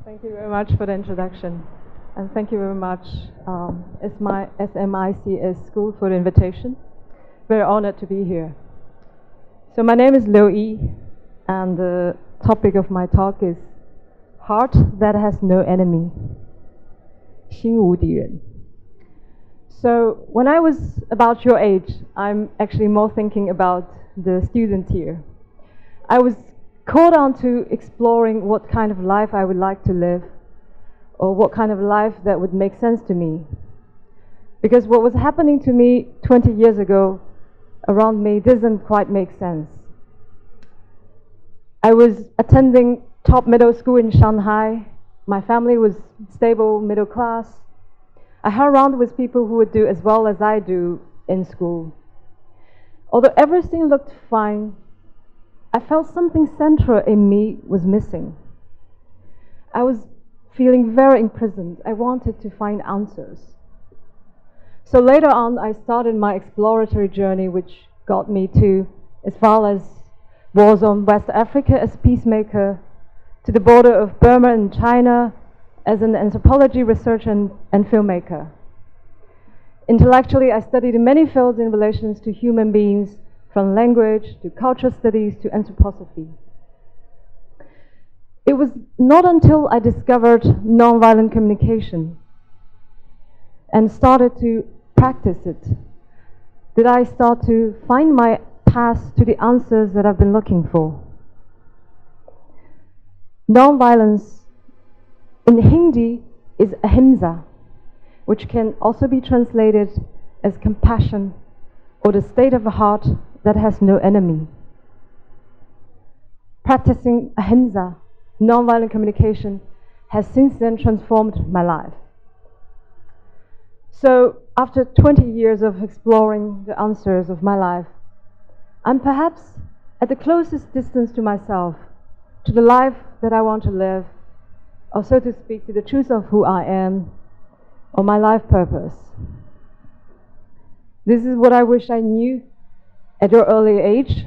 Thank you very much for the introduction. And thank you very much, SMICS for the invitation. Very honored to be here. So my name is Liu Yi, and the topic of my talk is Heart That Has No Enemy, 心无敌人. So when I was about your age, I'm actually more thinking about the student here. I was called on to exploring what kind of life I would like to live, or what kind of life that would make sense to me. Because what was happening to me 20 years ago around me doesn't quite make sense. I was attending top middle school in Shanghai. My family was stable middle class. I hung around with people who would do as well as I do in school. Although everything looked fine, I felt something central in me was missing. I was feeling very imprisoned. I wanted to find answers. So later on, I started my exploratory journey, which got me to as far as wars on West Africa as peacemaker, to the border of Burma and China as an anthropology researcher and filmmaker. Intellectually, I studied in many fields in relations to human beings, from language to cultural studies to anthroposophy. It was not until I discovered nonviolent communication and started to practice it that I start to find my path to the answers that I've been looking for. Nonviolence in Hindi is ahimsa, which can also be translated as compassion or the state of a heart that has no enemy. Practicing ahimsa, nonviolent communication, has since then transformed my life. So after 20 years of exploring the answers of my life, I'm perhaps at the closest distance to myself, to the life that I want to live, or so to speak, to the truth of who I am, or my life purpose. This is what I wish I knew at your early age,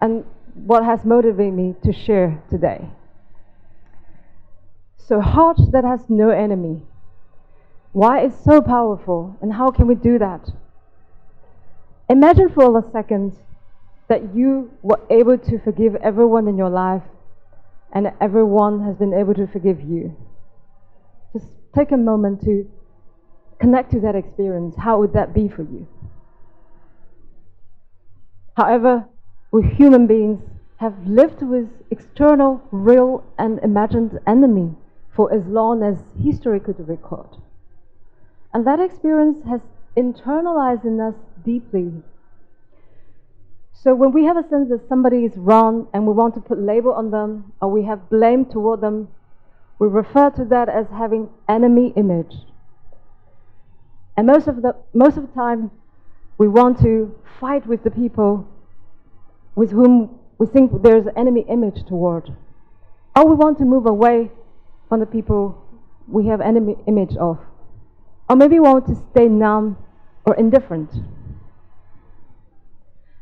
and what has motivated me to share today. So, heart that has no enemy. Why is so powerful, and how can we do that? Imagine for a second that you were able to forgive everyone in your life, and everyone has been able to forgive you. Just take a moment to connect to that experience. How would that be for you? However, we human beings have lived with external, real, and imagined enemy for as long as history could record. And that experience has internalized in us deeply. So when we have a sense that somebody is wrong and we want to put label on them, or we have blame toward them, we refer to that as having enemy image. And most of the time, we want to fight with the people with whom we think there's an enemy image toward. Or we want to move away from the people we have enemy image of. Or maybe we want to stay numb or indifferent.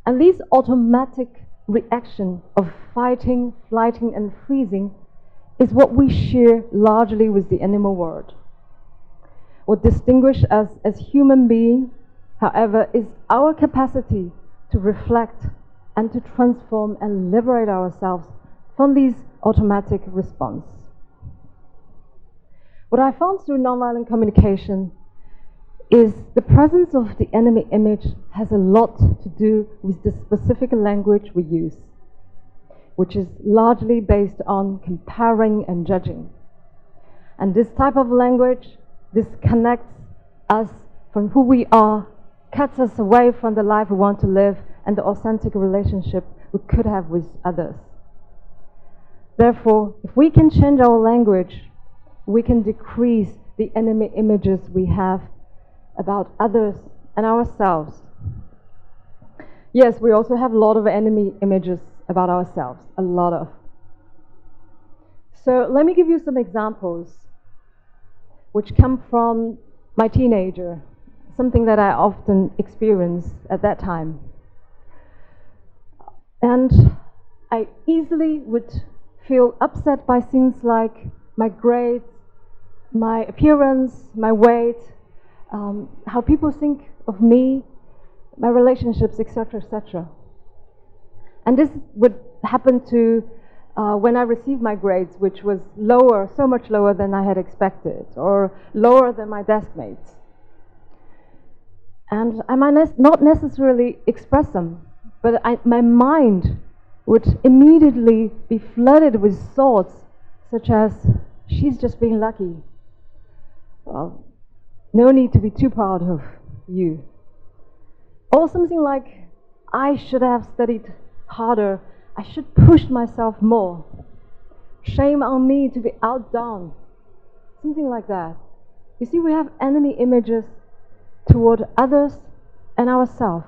And this automatic reaction of fighting, flighting, and freezing is what we share largely with the animal world. What distinguishes us as human beings, however, is our capacity to reflect and to transform and liberate ourselves from these automatic response. What I found through nonviolent communication is the presence of the enemy image has a lot to do with the specific language we use, which is largely based on comparing and judging. And this type of language disconnects us from who we are, cuts us away from the life we want to live and the authentic relationship we could have with others. Therefore, if we can change our language, we can decrease the enemy images we have about others and ourselves. Yes, we also have a lot of enemy images about ourselves, a lot of. So let me give you some examples which come from my teenager, something that I often experienced at that time. And I easily would feel upset by things like my grades, my appearance, my weight, how people think of me, my relationships, etc., etc. And this would happen to when I received my grades, which was lower, so much lower than I had expected, or lower than my desk mates. And I might not necessarily express them, but my mind would immediately be flooded with thoughts such as, she's just being lucky. Well, no need to be too proud of you. Or something like, I should have studied harder. I should push myself more. Shame on me to be outdone. Something like that. You see, we have enemy images toward others and ourselves.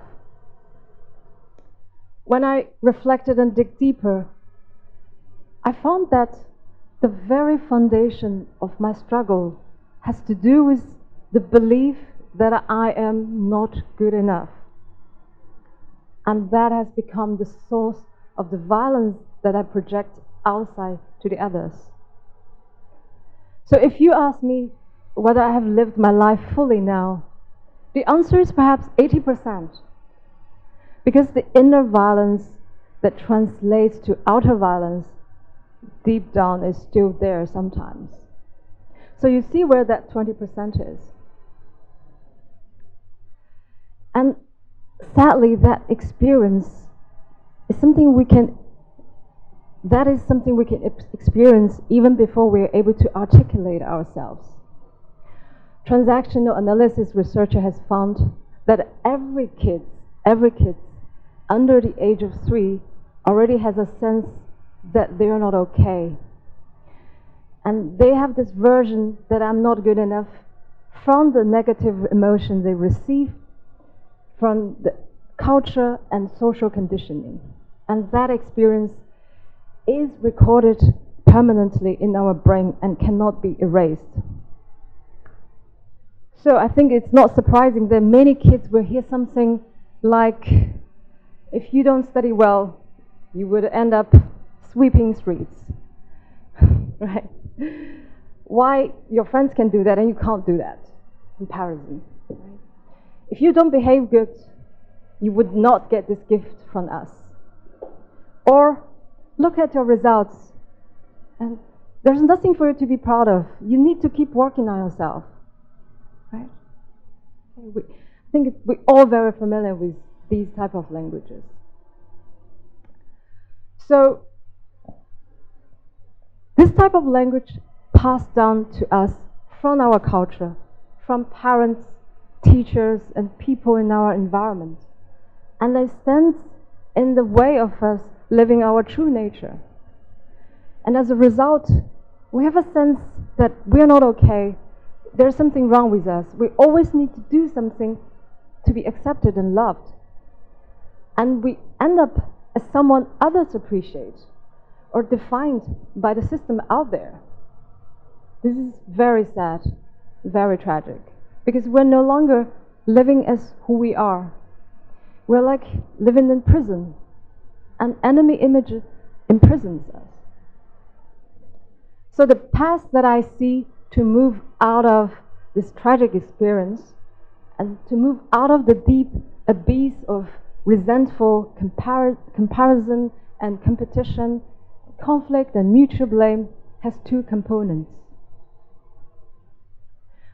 When I reflected and dig deeper, I found that the very foundation of my struggle has to do with the belief that I am not good enough. And that has become the source of the violence that I project outside to the others. So if you ask me whether I have lived my life fully now, the answer is perhaps 80%. Because the inner violence that translates to outer violence deep down is still there sometimes. So you see where that 20% is. And sadly, that experience is something we can experience even before we're able to articulate ourselves. Transactional analysis researcher has found that every kid under the age of 3 already has a sense that they're not okay. And they have this version that I'm not good enough from the negative emotion they receive from the culture and social conditioning. And that experience is recorded permanently in our brain and cannot be erased. So I think it's not surprising that many kids will hear something like, if you don't study well, you would end up sweeping streets, right? Why your friends can do that and you can't do that? Comparison. Right? If you don't behave good, you would not get this gift from us. Or look at your results, and there's nothing for you to be proud of. You need to keep working on yourself. Right? I think we're all very familiar with these type of languages. So this type of language passed down to us from our culture, from parents, teachers, and people in our environment. And they stand in the way of us living our true nature. And as a result, we have a sense that we're not okay. There's something wrong with us. We always need to do something to be accepted and loved. And we end up as someone others appreciate or defined by the system out there. This is very sad, very tragic, because we're no longer living as who we are. We're like living in prison. An enemy image imprisons us. So the path that I see to move out of this tragic experience and to move out of the deep abyss of resentful comparison and competition, conflict and mutual blame has 2 components.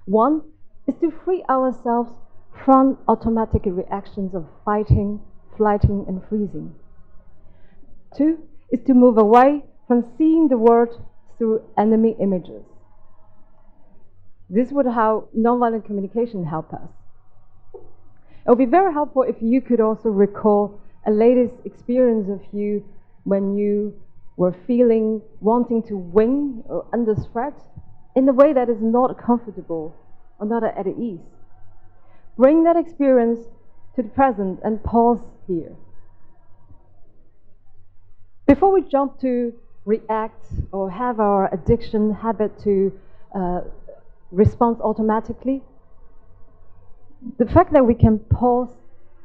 One is to free ourselves from automatic reactions of fighting, flighting, and freezing. 2 is to move away from seeing the world through enemy images. This would how nonviolent communication help us. It would be very helpful if you could also recall a latest experience of you when you were feeling wanting to win or under threat in a way that is not comfortable or not at ease. Bring that experience to the present and pause here. Before we jump to react or have our addiction habit to respond automatically, the fact that we can pause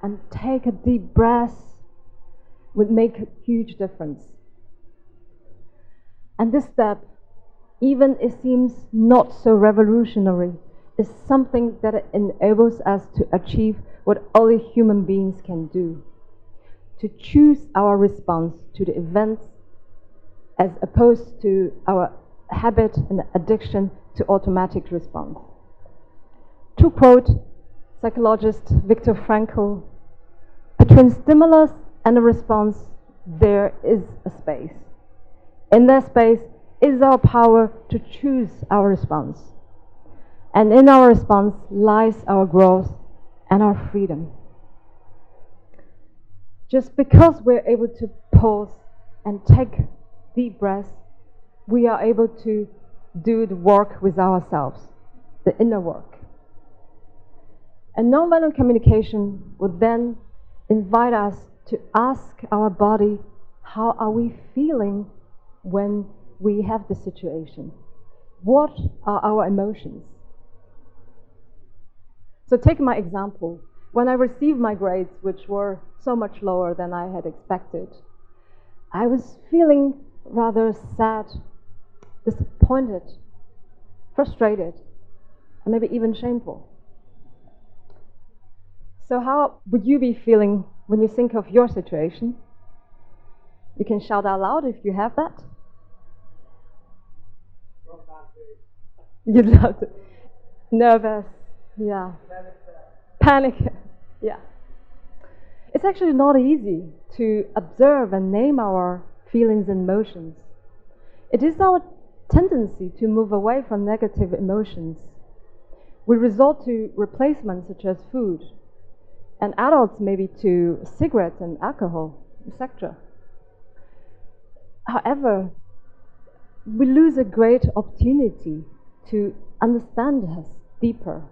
and take a deep breath would make a huge difference. And this step even it seems not so revolutionary, is something that enables us to achieve what only human beings can do, to choose our response to the events as opposed to our habit and addiction to automatic response. To quote psychologist Viktor Frankl, between stimulus and a response, there is a space. In that space is our power to choose our response. And in our response lies our growth and our freedom. Just because we're able to pause and take deep breaths, we are able to do the work with ourselves, the inner work. And nonviolent communication would then invite us to ask our body, how are we feeling when we have the situation? What are our emotions? So take my example. When I received my grades, which were so much lower than I had expected, I was feeling rather sad, disappointed, frustrated, and maybe even shameful. So how would you be feeling when you think of your situation? You can shout out loud if you have that. You'd love to. Nervous, yeah. Panic, yeah. It's actually not easy to observe and name our feelings and emotions. It is our tendency to move away from negative emotions. We resort to replacements such as food, and adults maybe to cigarettes and alcohol, etc. However, we lose a great opportunity to understand us deeper,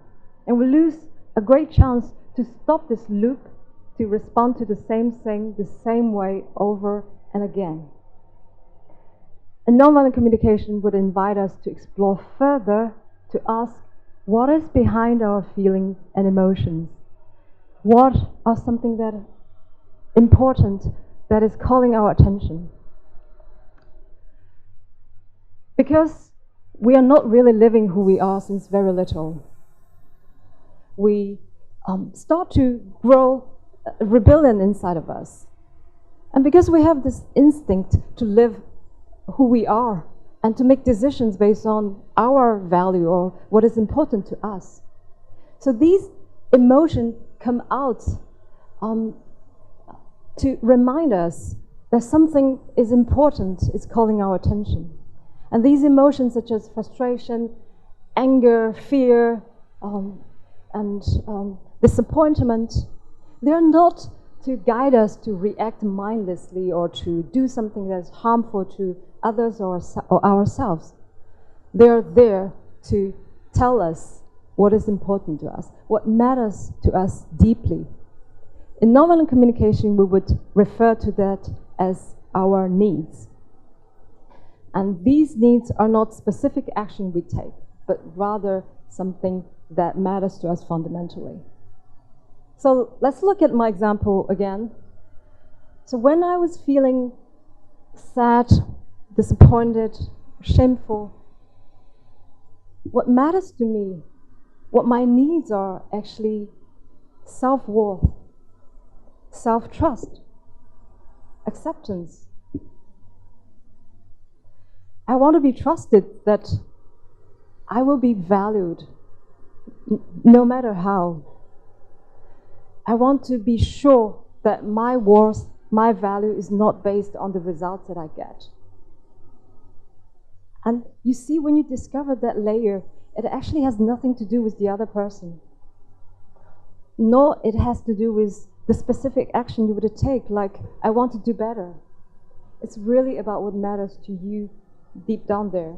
and we lose a great chance to stop this loop, to respond to the same thing the same way over and again. And nonviolent communication would invite us to explore further, to ask what is behind our feelings and emotions. What are something that important that is calling our attention? Because we are not really living who we are since very little. We start to grow rebellion inside of us. And because we have this instinct to live who we are and to make decisions based on our value or what is important to us. So these emotions come out to remind us that something is important, is calling our attention. And these emotions such as frustration, anger, fear, and disappointment, they're not to guide us to react mindlessly or to do something that's harmful to others or ourselves. They're there to tell us what is important to us, what matters to us deeply. In nonviolent communication, we would refer to that as our needs. And these needs are not specific action we take, but rather something that matters to us fundamentally. So let's look at my example again. So when I was feeling sad, disappointed, shameful, what matters to me, what my needs are actually self-worth, self-trust, acceptance. I want to be trusted that I will be valued no matter how. I want to be sure that my worth, my value is not based on the results that I get. And you see, when you discover that layer, it actually has nothing to do with the other person. Nor it has to do with the specific action you would take, like, I want to do better. It's really about what matters to you deep down there.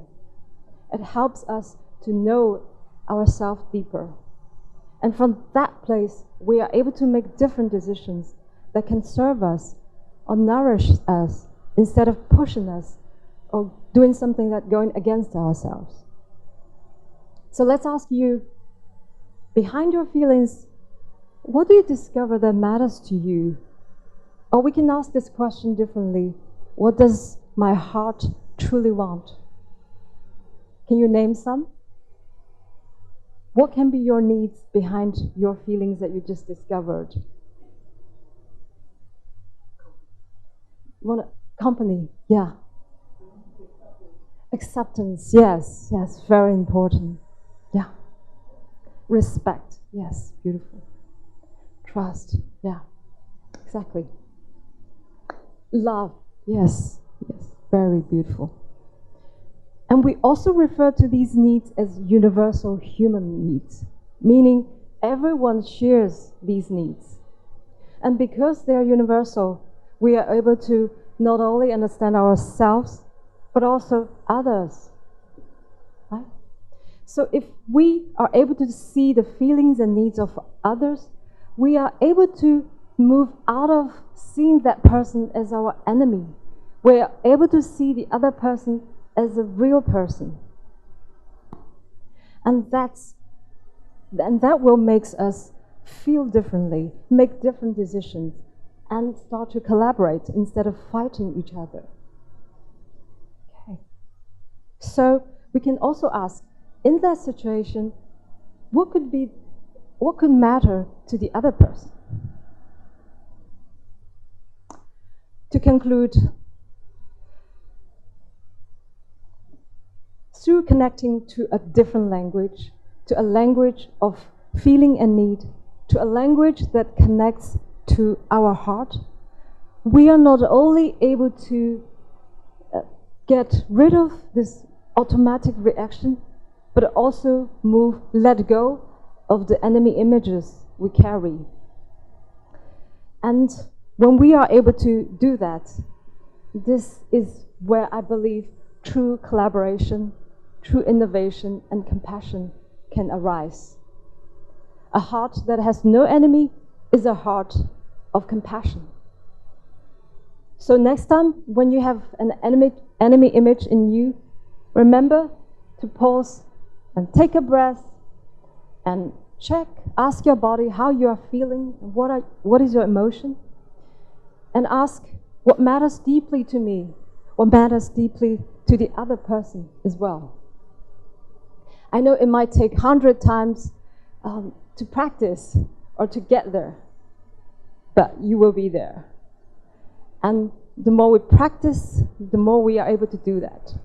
It helps us to know ourselves deeper. And from that place, we are able to make different decisions that can serve us or nourish us instead of pushing us or doing something that's going against ourselves. So let's ask you, behind your feelings, what do you discover that matters to you? Or we can ask this question differently. What does my heart truly want? Can you name some? What can be your needs behind your feelings that you just discovered? You want company? Yeah. Acceptance, yes, very important. Yeah. Respect, yes, beautiful. Trust, yeah, exactly. Love, yes, very beautiful. And we also refer to these needs as universal human needs, meaning everyone shares these needs. And because they are universal, we are able to not only understand ourselves, but also others. Right? So if we are able to see the feelings and needs of others, we are able to move out of seeing that person as our enemy. We are able to see the other person as a real person. And that will make us feel differently, make different decisions, and start to collaborate instead of fighting each other. Okay. So we can also ask, in that situation, what could matter to the other person? To conclude, through connecting to a different language, to a language of feeling and need, to a language that connects to our heart, we are not only able to get rid of this automatic reaction, but also let go of the enemy images we carry. And when we are able to do that, this is where I believe true collaboration, true innovation, and compassion can arise. A heart that has no enemy is a heart of compassion. So next time when you have an enemy image in you, remember to pause and take a breath and ask your body how you are feeling, what is your emotion, and ask what matters deeply to me, what matters deeply to the other person as well. I know it might take 100 times to practice or to get there, but you will be there. And the more we practice, the more we are able to do that.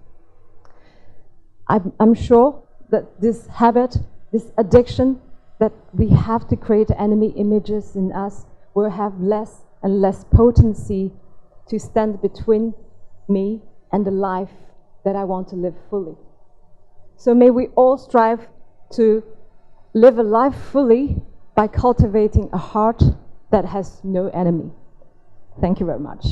I'm sure that this habit, this addiction that we have to create enemy images in us will have less and less potency to stand between me and the life that I want to live fully. So may we all strive to live a life fully by cultivating a heart that has no enemy. Thank you very much.